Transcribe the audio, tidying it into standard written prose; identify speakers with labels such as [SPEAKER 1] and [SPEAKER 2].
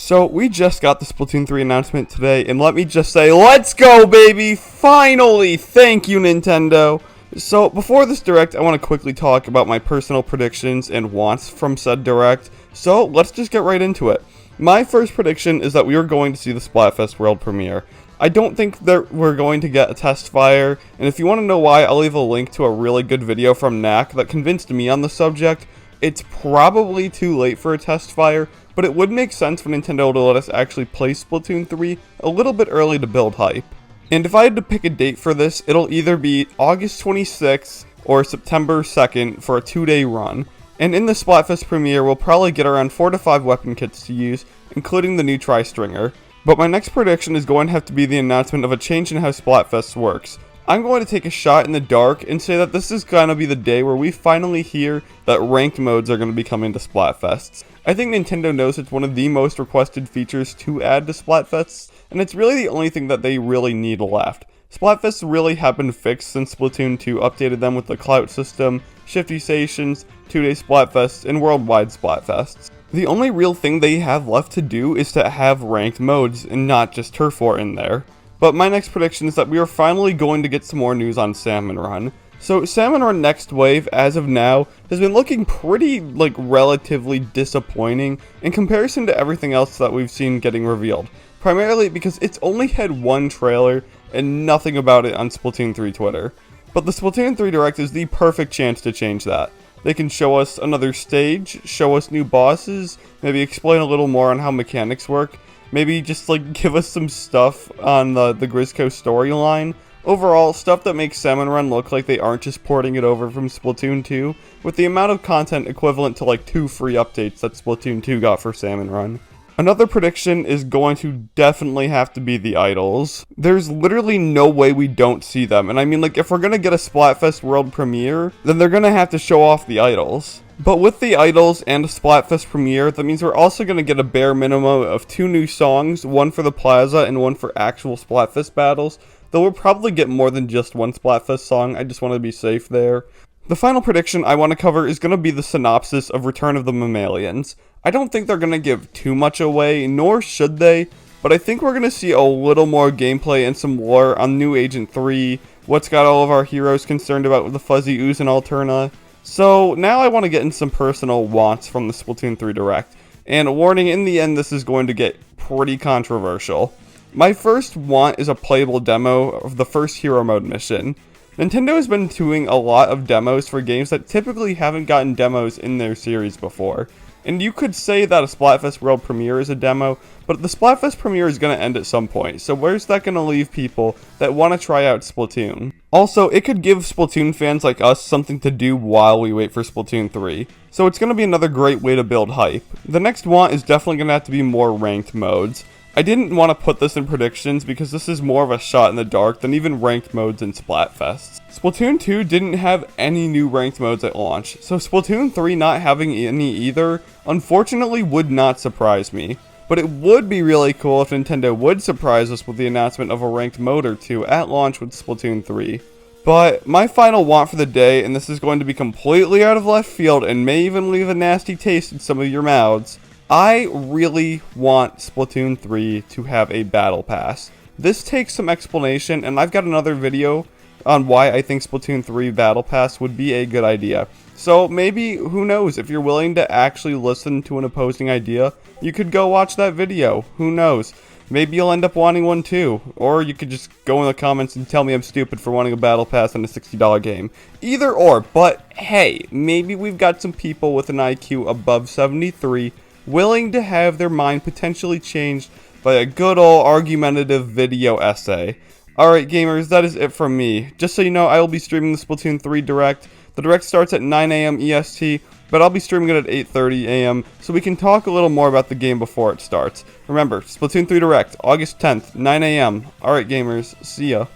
[SPEAKER 1] So we just got the Splatoon 3 announcement today, and let me just say, let's go, baby! Finally! Thank you, Nintendo! So before this Direct, I want to quickly talk about my personal predictions and wants from said Direct, so let's just get right into it. My first prediction is that we are going to see the Splatfest world premiere. I don't think that we're going to get a test fire, and if you want to know why, I'll leave a link to a really good video from Knack that convinced me on the subject. It's probably too late for a test fire, but it would make sense for Nintendo to let us actually play Splatoon 3 a little bit early to build hype. And if I had to pick a date for this, it'll either be August 26th or September 2nd for a 2-day run. And in the Splatfest premiere, we'll probably get around 4 to 5 weapon kits to use, including the new Tri-Stringer. But my next prediction is going to have to be the announcement of a change in how Splatfest works. I'm going to take a shot in the dark and say that this is going to be the day where we finally hear that ranked modes are going to be coming to Splatfests. I think Nintendo knows it's one of the most requested features to add to Splatfests, and it's really the only thing that they really need left. Splatfests really have been fixed since Splatoon 2 updated them with the clout system, shifty stations, 2-day Splatfests, and worldwide Splatfests. The only real thing they have left to do is to have ranked modes and not just turf war in there. But my next prediction is that we are finally going to get some more news on Salmon Run. So Salmon Run Next Wave, as of now, has been looking pretty, relatively disappointing in comparison to everything else that we've seen getting revealed. Primarily because it's only had one trailer and nothing about it on Splatoon 3 Twitter. But the Splatoon 3 Direct is the perfect chance to change that. They can show us another stage, show us new bosses, maybe explain a little more on how mechanics work, maybe just give us some stuff on the Grisco storyline. Overall, stuff that makes Salmon Run look like they aren't just porting it over from Splatoon 2, with the amount of content equivalent to 2 free updates that Splatoon 2 got for Salmon Run. Another prediction is going to definitely have to be the idols. There's literally no way we don't see them, and I mean, if we're gonna get a Splatfest world premiere, then they're gonna have to show off the idols. But with the idols and a Splatfest premiere, that means we're also gonna get a bare minimum of 2 new songs, one for the Plaza and one for actual Splatfest battles, though we'll probably get more than just one Splatfest song. I just want to be safe there. The final prediction I want to cover is going to be the synopsis of Return of the Mammalians. I don't think they're going to give too much away, nor should they, but I think we're going to see a little more gameplay and some lore on New Agent 3, what's got all of our heroes concerned about with the Fuzzy Ooze and Alterna. So now I want to get in some personal wants from the Splatoon 3 Direct, and a warning, in the end this is going to get pretty controversial. My first want is a playable demo of the first Hero Mode mission. Nintendo has been doing a lot of demos for games that typically haven't gotten demos in their series before. And you could say that a Splatfest world premiere is a demo, but the Splatfest premiere is going to end at some point, so where's that going to leave people that want to try out Splatoon? Also, it could give Splatoon fans like us something to do while we wait for Splatoon 3, so it's going to be another great way to build hype. The next want is definitely going to have to be more ranked modes. I didn't want to put this in predictions because this is more of a shot in the dark than even ranked modes in Splatfests. Splatoon 2 didn't have any new ranked modes at launch, so Splatoon 3 not having any either, unfortunately would not surprise me. But it would be really cool if Nintendo would surprise us with the announcement of a ranked mode or two at launch with Splatoon 3. But my final want for the day, and this is going to be completely out of left field and may even leave a nasty taste in some of your mouths, I really want Splatoon 3 to have a battle pass. This takes some explanation, and I've got another video on why I think Splatoon 3 battle pass would be a good idea. So maybe, who knows, if you're willing to actually listen to an opposing idea, you could go watch that video. Who knows? Maybe you'll end up wanting one too. Or you could just go in the comments and tell me I'm stupid for wanting a battle pass on a $60 game. Either or, but hey, maybe we've got some people with an IQ above 73 willing to have their mind potentially changed by a good old argumentative video essay. Alright gamers, that is it from me. Just so you know, I will be streaming the Splatoon 3 Direct. The Direct starts at 9 AM EST, but I'll be streaming it at 8:30 AM, so we can talk a little more about the game before it starts. Remember, Splatoon 3 Direct, August 10th, 9 AM. Alright gamers, see ya.